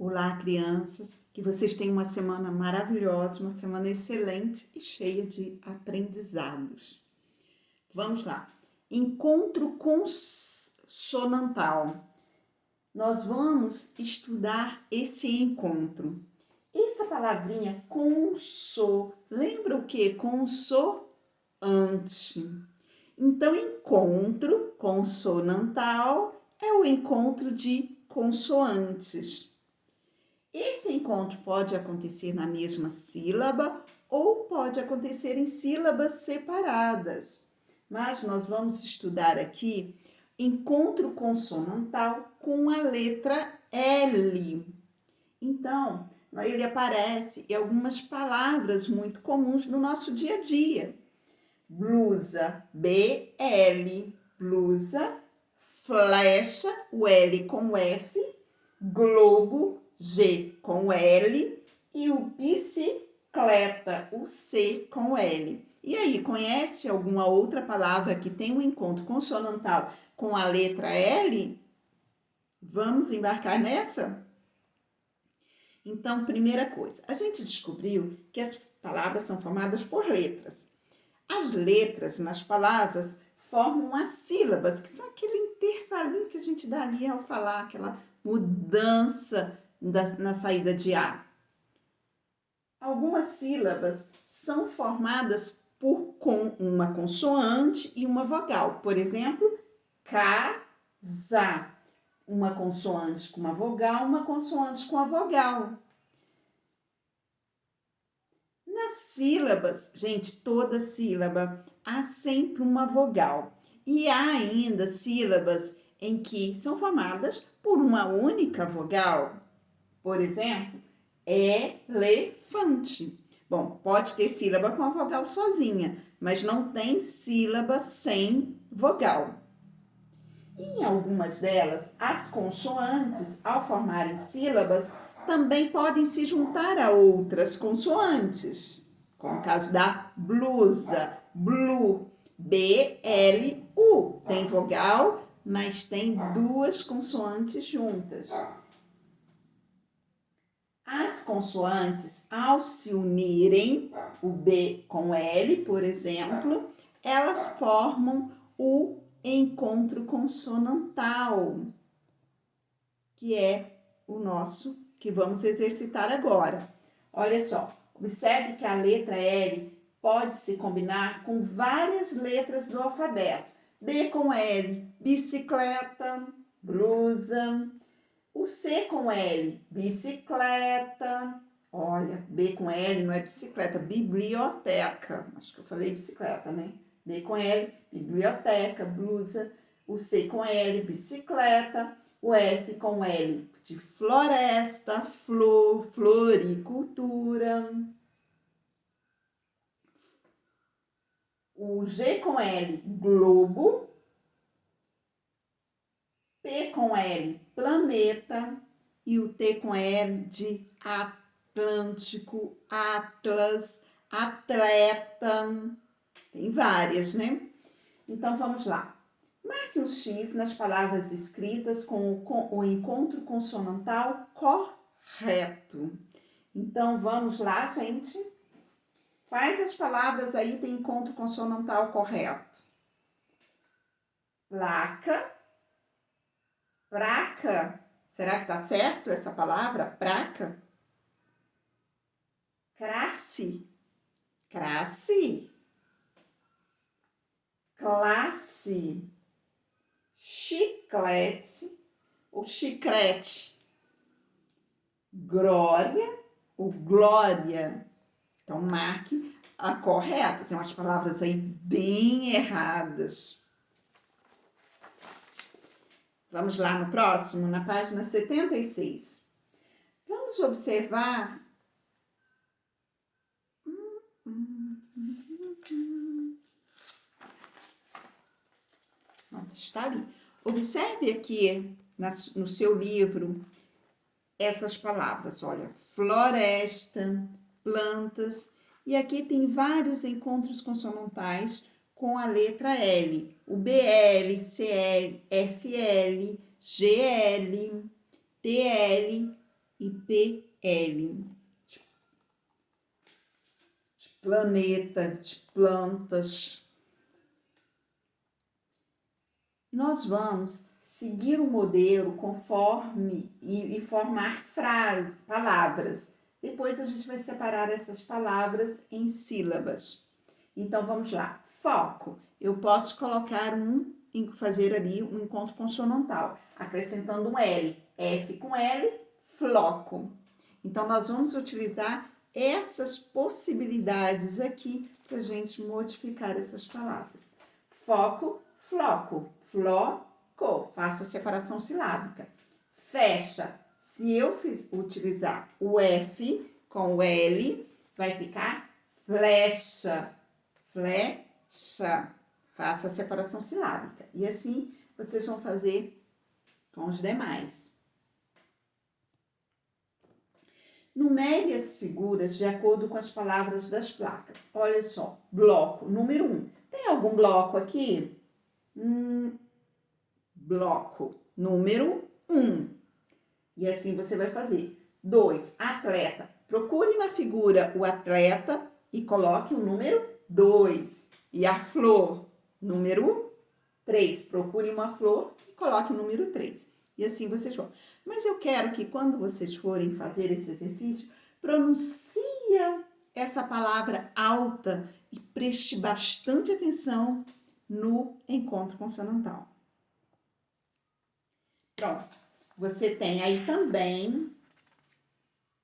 Olá, crianças, que vocês tenham uma semana maravilhosa, uma semana excelente e cheia de aprendizados. Vamos lá. Encontro consonantal. Nós vamos estudar esse encontro. Essa palavrinha conso, lembra o que? Consoante. Então, encontro consonantal é o encontro de consoantes. Esse encontro pode acontecer na mesma sílaba ou pode acontecer em sílabas separadas. Mas nós vamos estudar aqui encontro consonantal com a letra L. Então, ele aparece em algumas palavras muito comuns no nosso dia a dia. Blusa, BL, blusa, flecha, o L com F, globo, G com L e o bicicleta, o C com L. E aí, conhece alguma outra palavra que tem um encontro consonantal com a letra L? Vamos embarcar nessa? Então, primeira coisa, a gente descobriu que as palavras são formadas por letras. As letras nas palavras formam as sílabas, que são aquele intervalinho que a gente dá ali ao falar, aquela mudança na saída de A. Algumas sílabas são formadas com uma consoante e uma vogal. Por exemplo, casa. Uma consoante com uma consoante com a vogal. Nas sílabas, gente, toda sílaba há sempre uma vogal. E há ainda sílabas em que são formadas por uma única vogal. Por exemplo, elefante. Bom, pode ter sílaba com a vogal sozinha, mas não tem sílaba sem vogal. Em algumas delas, as consoantes, ao formarem sílabas, também podem se juntar a outras consoantes, como o caso da blusa, blue, B-L-U. Tem vogal, mas tem duas consoantes juntas. As consoantes, ao se unirem, o B com L, por exemplo, elas formam o encontro consonantal, que é o nosso, que vamos exercitar agora. Olha só, observe que a letra L pode se combinar com várias letras do alfabeto. B com L, bicicleta, blusa. O C com L, bicicleta. Olha, B com L não é bicicleta, biblioteca. Acho que eu falei bicicleta, né? B com L, biblioteca, blusa. O C com L, bicicleta. O F com L, de floresta, flor, floricultura. O G com L, globo. P com L, planeta, e o T com L de Atlântico, Atlas, atleta. Tem várias, né? Então, vamos lá. Marque o X nas palavras escritas com o encontro consonantal correto. Então, vamos lá, gente. Quais as palavras aí têm encontro consonantal correto? Placa. Praca, será que tá certo essa palavra? Praca? Crasse, crasse. Classe, chiclete ou chicrete. Glória ou glória. Então, marque a correta. Tem umas palavras aí bem erradas. Vamos lá no próximo, na página 76. Vamos observar. Está ali. Observe aqui no seu livro essas palavras. Olha, floresta, plantas. E aqui tem vários encontros consonantais com a letra L. O BL, CL, FL, GL, TL, e PL. De planeta, de plantas. Nós vamos seguir o modelo conforme e formar frases, palavras. Depois a gente vai separar essas palavras em sílabas. Então vamos lá. Foco. Eu posso colocar fazer ali um encontro consonantal, acrescentando um L. F com L, floco. Então nós vamos utilizar essas possibilidades aqui para a gente modificar essas palavras. Foco, floco, floco. Faça a separação silábica. Fecha. Se eu utilizar o F com o L, vai ficar flecha. Flecha. Faça a separação silábica. E assim vocês vão fazer com os demais. Numere as figuras de acordo com as palavras das placas. Olha só, bloco número 1. Tem algum bloco aqui? Bloco número 1. E assim você vai fazer. 2, atleta. Procure na figura o atleta e coloque o número 2. E a flor, número 3. Procure uma flor e coloque o número 3. E assim vocês vão. Mas eu quero que quando vocês forem fazer esse exercício, pronuncia essa palavra alta e preste bastante atenção no encontro consonantal. Pronto. Você tem aí também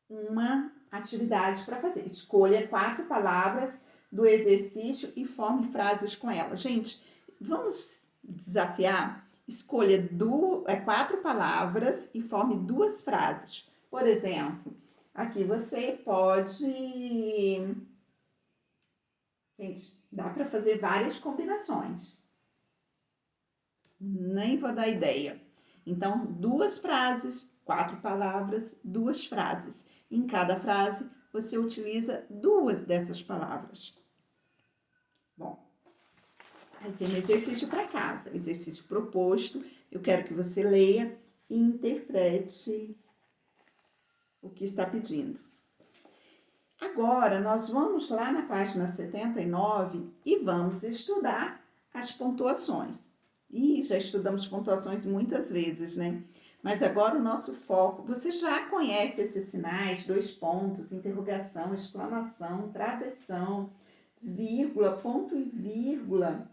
uma atividade para fazer. Escolha 4 palavras do exercício e forme frases com elas. Gente, vamos desafiar? Escolha 4 palavras e forme 2 frases. Por exemplo, aqui você pode... Gente, dá para fazer várias combinações. Nem vou dar ideia. Então, 2 frases, 4 palavras, 2 frases. Em cada frase, você utiliza 2 dessas palavras. Bom, aí tem um exercício para casa, exercício proposto. Eu quero que você leia e interprete o que está pedindo. Agora, nós vamos lá na página 79 e vamos estudar as pontuações. E já estudamos pontuações muitas vezes, né? Mas agora o nosso foco, você já conhece esses sinais, 2 pontos, interrogação, exclamação, travessão, vírgula, ponto e vírgula,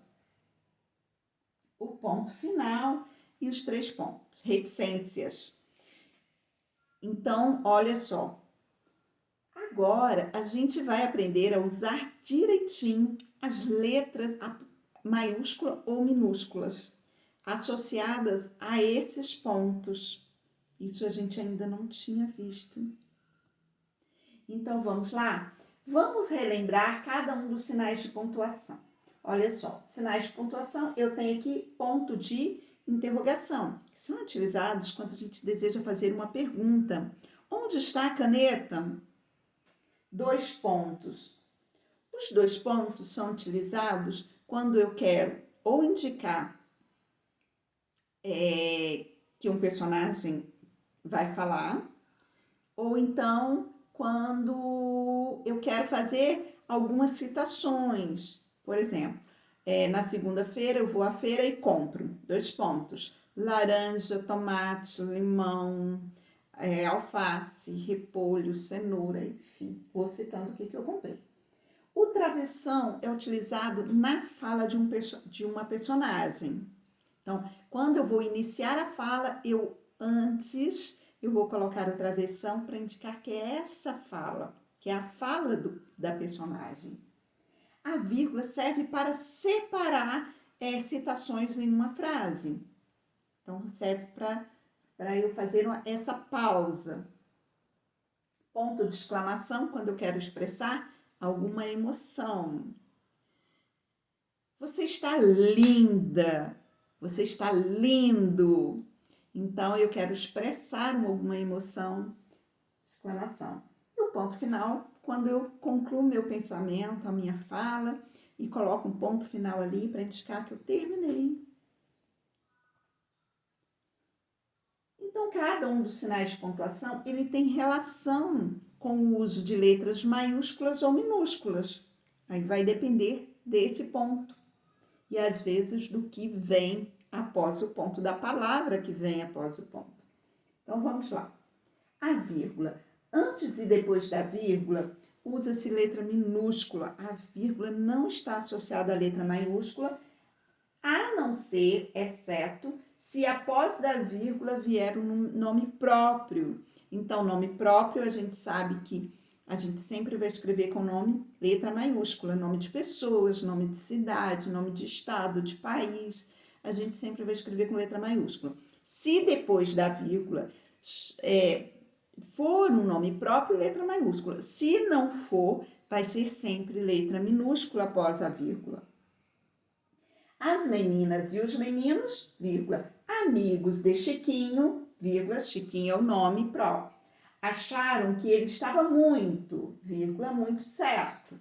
o ponto final e os 3 pontos, reticências. Então, olha só. Agora, a gente vai aprender a usar direitinho as letras maiúsculas ou minúsculas associadas a esses pontos. Isso a gente ainda não tinha visto. Então, vamos lá? Vamos relembrar cada um dos sinais de pontuação. Olha só, sinais de pontuação, eu tenho aqui ponto de interrogação, que são utilizados quando a gente deseja fazer uma pergunta. Onde está a caneta? 2 pontos. Os 2 pontos são utilizados quando eu quero ou indicar que um personagem vai falar, ou então quando eu quero fazer algumas citações. Por exemplo, na segunda-feira eu vou à feira e compro 2 pontos. Laranja, tomate, limão, alface, repolho, cenoura, enfim, vou citando o que eu comprei. O travessão é utilizado na fala de uma personagem. Então, quando eu vou iniciar a fala, eu vou colocar o travessão para indicar que é essa fala, que é a fala da personagem. A vírgula serve para separar citações em uma frase. Então, serve para eu fazer essa pausa. Ponto de exclamação, quando eu quero expressar alguma emoção. Você está linda, você está lindo. Então, eu quero expressar alguma emoção, exclamação. E o ponto final, quando eu concluo meu pensamento, a minha fala, e coloco um ponto final ali para indicar que eu terminei. Então, cada um dos sinais de pontuação, ele tem relação com o uso de letras maiúsculas ou minúsculas. Aí vai depender desse ponto. E às vezes do que vem após o ponto, da palavra que vem após o ponto. Então, vamos lá. A vírgula. Antes e depois da vírgula, usa-se letra minúscula. A vírgula não está associada à letra maiúscula, a não ser, exceto, se após da vírgula vier um nome próprio. Então, nome próprio, a gente sabe que a gente sempre vai escrever com nome, letra maiúscula, nome de pessoas, nome de cidade, nome de estado, de país. A gente sempre vai escrever com letra maiúscula. Se depois da vírgula for um nome próprio, letra maiúscula. Se não for, vai ser sempre letra minúscula após a vírgula. As meninas e os meninos, vírgula, amigos de Chiquinho, vírgula, Chiquinho é o nome próprio. Acharam que ele estava muito, vírgula, muito certo.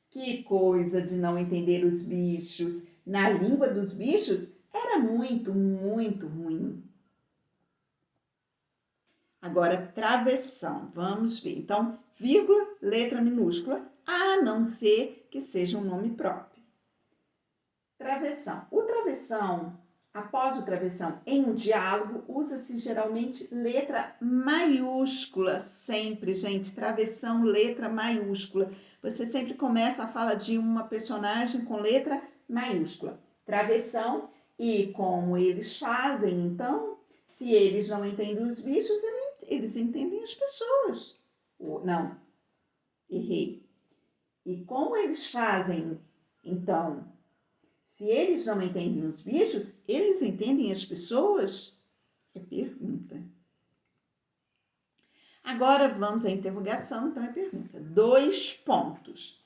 Que coisa de não entender os bichos. Na língua dos bichos, era muito, muito ruim. Agora, travessão, vamos ver. Então, vírgula, letra minúscula, a não ser que seja um nome próprio. Travessão. O travessão, após o travessão em um diálogo, usa-se geralmente letra maiúscula, sempre, gente. Travessão, letra maiúscula. Você sempre começa a fala de uma personagem com letra maiúscula. Travessão, e como eles fazem, então, se eles não entendem os bichos, eles entendem as pessoas. Não, errei. E como eles fazem, então, se eles não entendem os bichos, eles entendem as pessoas? É pergunta. Agora vamos à interrogação, então é pergunta. 2 pontos.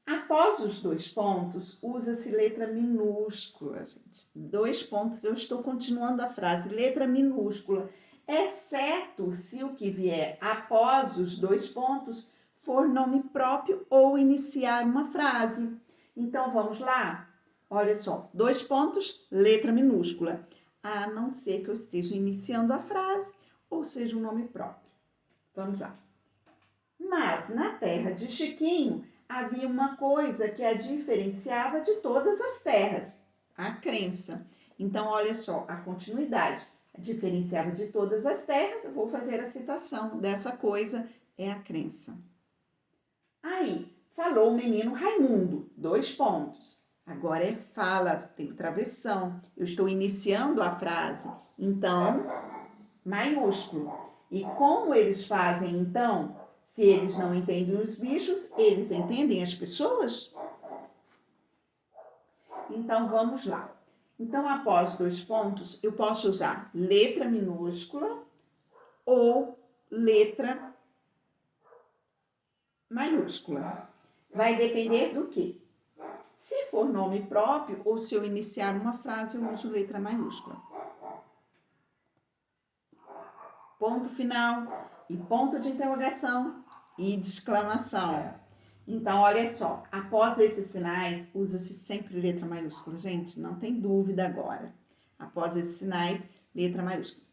Após os 2 pontos, usa-se letra minúscula, gente. 2 pontos, eu estou continuando a frase, letra minúscula, exceto se o que vier após os 2 pontos for nome próprio ou iniciar uma frase. Então, vamos lá? Olha só, 2 pontos, letra minúscula, a não ser que eu esteja iniciando a frase ou seja um nome próprio. Vamos lá. Mas na terra de Chiquinho havia uma coisa que a diferenciava de todas as terras, a crença. Então, olha só, a continuidade. A diferenciava de todas as terras, eu vou fazer a citação dessa coisa, é a crença. Aí, falou o menino Raimundo, 2 pontos. Agora é fala, tem travessão. Eu estou iniciando a frase, então, maiúsculo. E como eles fazem, então? Se eles não entendem os bichos, eles entendem as pessoas? Então, vamos lá. Então, após 2 pontos, eu posso usar letra minúscula ou letra maiúscula. Vai depender do quê? Se for nome próprio ou se eu iniciar uma frase, eu uso letra maiúscula. Ponto final e ponto de interrogação e de exclamação. Então, olha só, após esses sinais, usa-se sempre letra maiúscula. Gente, não tem dúvida agora. Após esses sinais, letra maiúscula.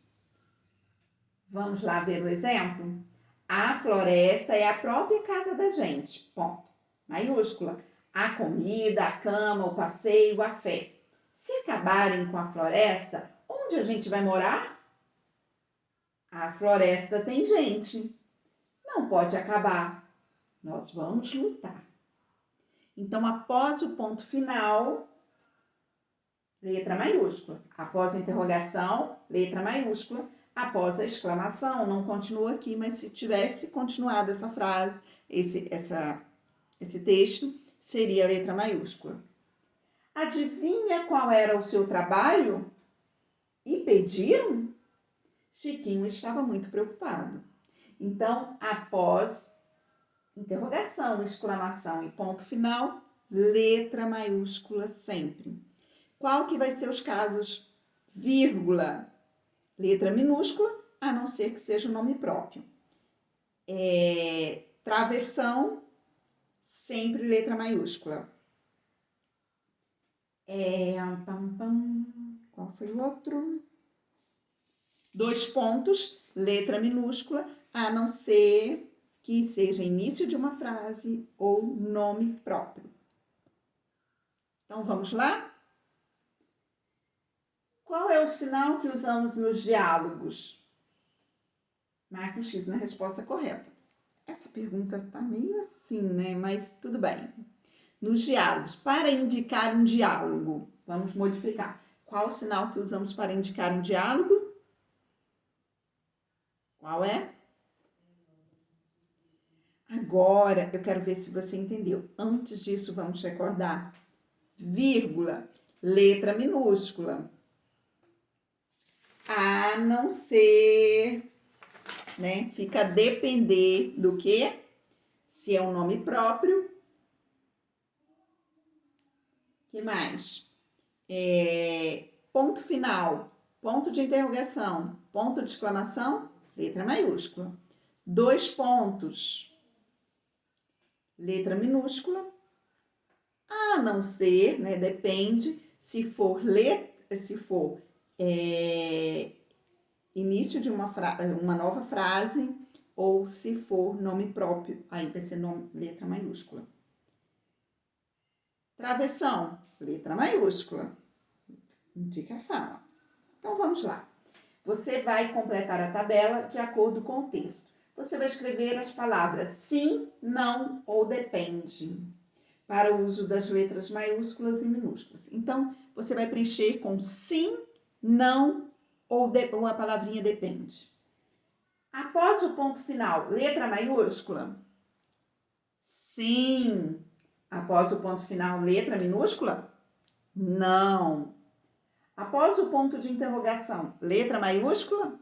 Vamos lá ver o exemplo? A floresta é a própria casa da gente. Ponto. Maiúscula. A comida, a cama, o passeio, a fé. Se acabarem com a floresta, onde a gente vai morar? A floresta tem gente. Não pode acabar. Nós vamos lutar. Então, após o ponto final, letra maiúscula. Após a interrogação, letra maiúscula. Após a exclamação, não continua aqui, mas se tivesse continuado essa frase, esse texto, seria letra maiúscula. Adivinha qual era o seu trabalho? E pediram? Chiquinho estava muito preocupado. Então, após interrogação, exclamação e ponto final, letra maiúscula sempre. Qual que vai ser os casos? Vírgula, letra minúscula, a não ser que seja o nome próprio. Travessão, sempre letra maiúscula. Qual foi o outro? 2 pontos, letra minúscula, a não ser que seja início de uma frase ou nome próprio. Então, vamos lá? Qual é o sinal que usamos nos diálogos? Marque um X na resposta correta. Essa pergunta está meio assim, né? Mas tudo bem. Nos diálogos, para indicar um diálogo, vamos modificar. Qual o sinal que usamos para indicar um diálogo? Qual é? Agora, eu quero ver se você entendeu. Antes disso, vamos recordar. Vírgula, letra minúscula. A não ser, né? Fica a depender do quê? Se é um nome próprio. Que mais? Ponto final, ponto de interrogação, ponto de exclamação, letra maiúscula. 2 pontos, letra minúscula. A não ser, né? Depende, se for início de uma nova frase ou se for nome próprio, aí vai ser letra maiúscula. Travessão, letra maiúscula. Indica a fala. Então, vamos lá. Você vai completar a tabela de acordo com o texto. Você vai escrever as palavras sim, não ou depende, para o uso das letras maiúsculas e minúsculas. Então, você vai preencher com sim, não ou a palavrinha depende. Após o ponto final, letra maiúscula? Sim. Após o ponto final, letra minúscula? Não. Após o ponto de interrogação, letra maiúscula?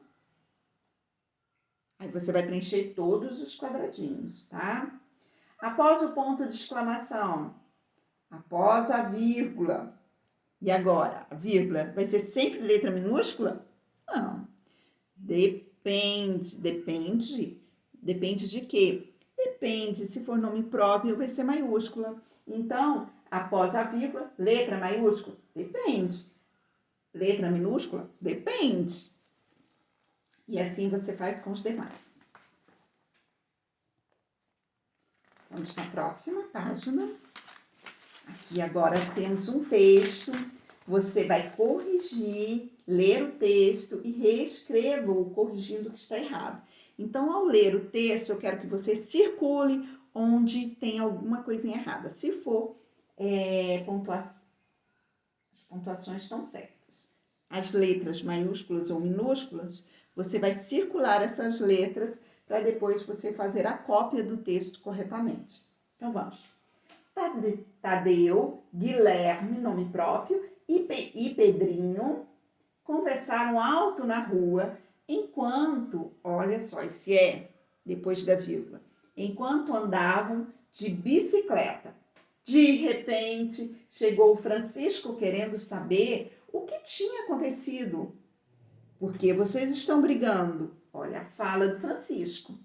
Aí você vai preencher todos os quadradinhos, tá? Após o ponto de exclamação, após a vírgula. E agora, a vírgula vai ser sempre letra minúscula? Não. Depende. Depende de quê? Depende, se for nome próprio, vai ser maiúscula. Então, após a vírgula, letra maiúscula? Depende. Letra minúscula? Depende. E assim você faz com os demais. Vamos na próxima página. Aqui agora temos um texto. Você vai corrigir, ler o texto e reescreva-o corrigindo o que está errado. Então, ao ler o texto, eu quero que você circule onde tem alguma coisinha errada. Se for, as pontuações estão certas. As letras maiúsculas ou minúsculas, você vai circular essas letras para depois você fazer a cópia do texto corretamente. Então, vamos. Tadeu, Guilherme, nome próprio, e Pedrinho conversaram alto na rua enquanto, olha só, esse depois da vírgula, enquanto andavam de bicicleta. De repente, chegou Francisco querendo saber o que tinha acontecido. Por que vocês estão brigando? Olha a fala do Francisco.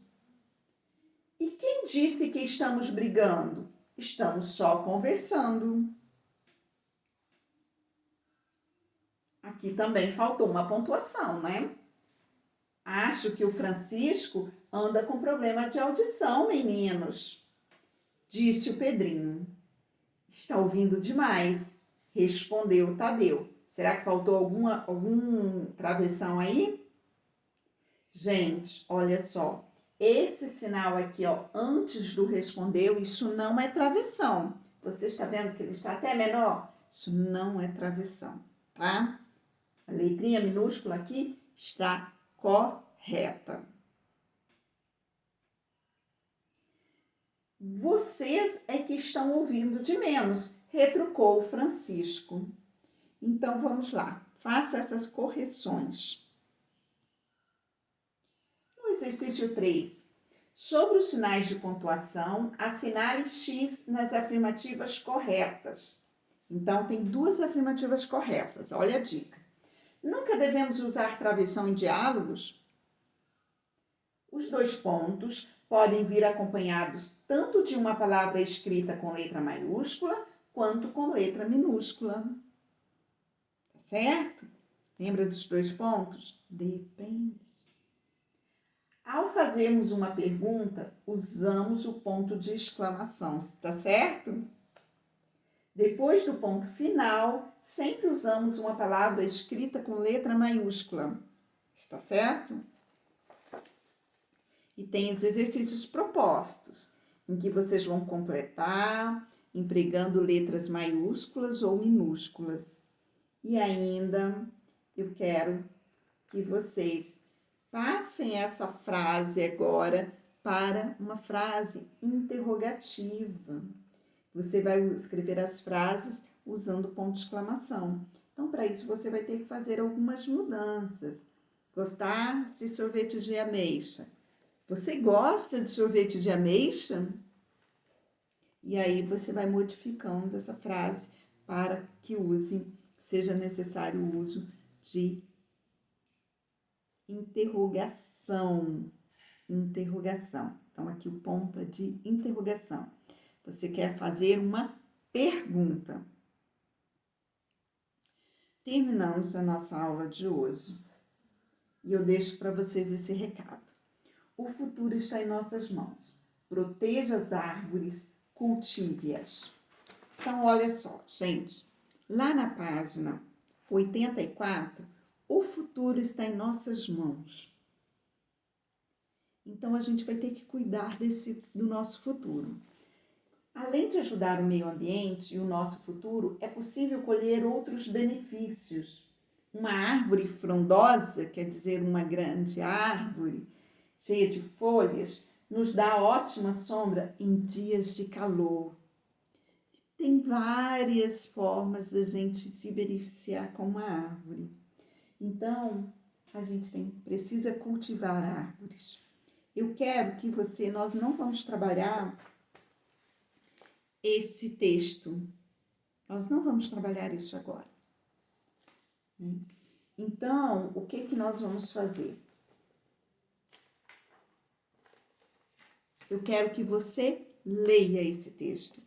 E quem disse que estamos brigando? Estamos só conversando. Aqui também faltou uma pontuação, né? Acho que o Francisco anda com problema de audição, meninos, disse o Pedrinho. Está ouvindo demais, respondeu o Tadeu. Será que faltou algum travessão aí? Gente, olha só. Esse sinal aqui, ó, antes do respondeu, isso não é travessão. Você está vendo que ele está até menor? Isso não é travessão, tá? A letrinha minúscula aqui está correta. Vocês é que estão ouvindo de menos, retrucou o Francisco. Então, vamos lá. Faça essas correções. No exercício 3, sobre os sinais de pontuação, assinale X nas afirmativas corretas. Então, tem 2 afirmativas corretas. Olha a dica. Nunca devemos usar travessão em diálogos? Os 2 pontos podem vir acompanhados tanto de uma palavra escrita com letra maiúscula quanto com letra minúscula. Tá certo? Lembra dos 2 pontos? Depende. Ao fazermos uma pergunta, usamos o ponto de exclamação, está certo? Depois do ponto final, sempre usamos uma palavra escrita com letra maiúscula, está certo? E tem os exercícios propostos, em que vocês vão completar, empregando letras maiúsculas ou minúsculas. E ainda, eu quero que vocês passem essa frase agora para uma frase interrogativa. Você vai escrever as frases usando ponto de exclamação. Então, para isso, você vai ter que fazer algumas mudanças. Gostar de sorvete de ameixa? Você gosta de sorvete de ameixa? E aí você vai modificando essa frase para que seja necessário o uso de interrogação. Então, aqui o ponto é de interrogação. Você quer fazer uma pergunta. Terminamos a nossa aula de hoje. E eu deixo para vocês esse recado. O futuro está em nossas mãos. Proteja as árvores, cultive-as. Então, olha só, gente. Lá na página 84, o futuro está em nossas mãos. Então, a gente vai ter que cuidar do nosso futuro. Além de ajudar o meio ambiente e o nosso futuro, é possível colher outros benefícios. Uma árvore frondosa, quer dizer, uma grande árvore, cheia de folhas, nos dá ótima sombra em dias de calor. Tem várias formas da gente se beneficiar com uma árvore. Então, a gente precisa cultivar árvores. Eu quero que nós não vamos trabalhar esse texto. Nós não vamos trabalhar isso agora. Então, o que nós vamos fazer? Eu quero que você leia esse texto.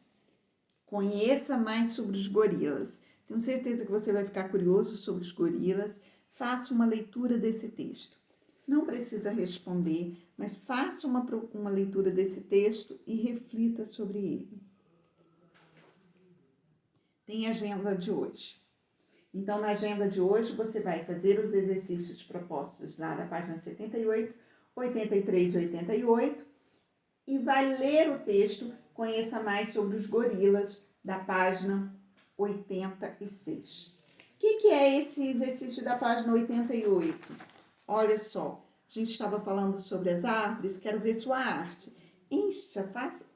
Conheça mais sobre os gorilas. Tenho certeza que você vai ficar curioso sobre os gorilas. Faça uma leitura desse texto. Não precisa responder, mas faça uma leitura desse texto e reflita sobre ele. Tem a agenda de hoje. Então, na agenda de hoje, você vai fazer os exercícios propostos lá da página 78, 83 e 88 e vai ler o texto Conheça Mais sobre os Gorilas, da página 86. O que é esse exercício da página 88? Olha só, a gente estava falando sobre as árvores, quero ver sua arte. Faça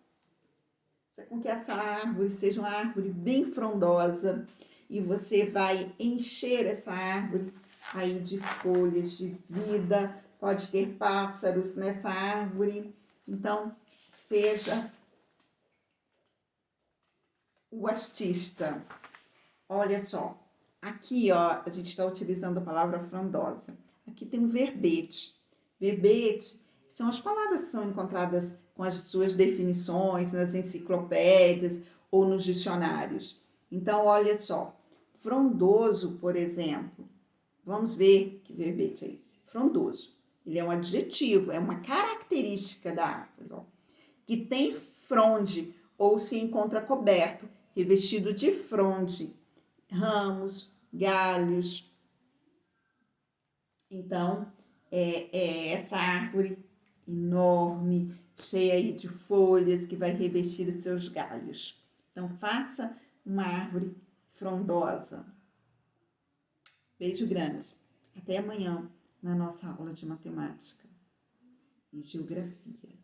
com que essa árvore seja uma árvore bem frondosa e você vai encher essa árvore aí de folhas, de vida, pode ter pássaros nessa árvore. Então, seja o artista. Olha só, aqui ó, a gente está utilizando a palavra frondosa. Aqui tem um verbete. Verbete são as palavras que são encontradas com as suas definições nas enciclopédias ou nos dicionários. Então, olha só, frondoso, por exemplo. Vamos ver que verbete é esse. Frondoso. Ele é um adjetivo, é uma característica da árvore, ó, que tem fronde ou se encontra coberto, revestido de fronde, ramos, galhos. Então, é essa árvore enorme, cheia aí de folhas, que vai revestir os seus galhos. Então, faça uma árvore frondosa. Beijo grande. Até amanhã na nossa aula de matemática e geografia.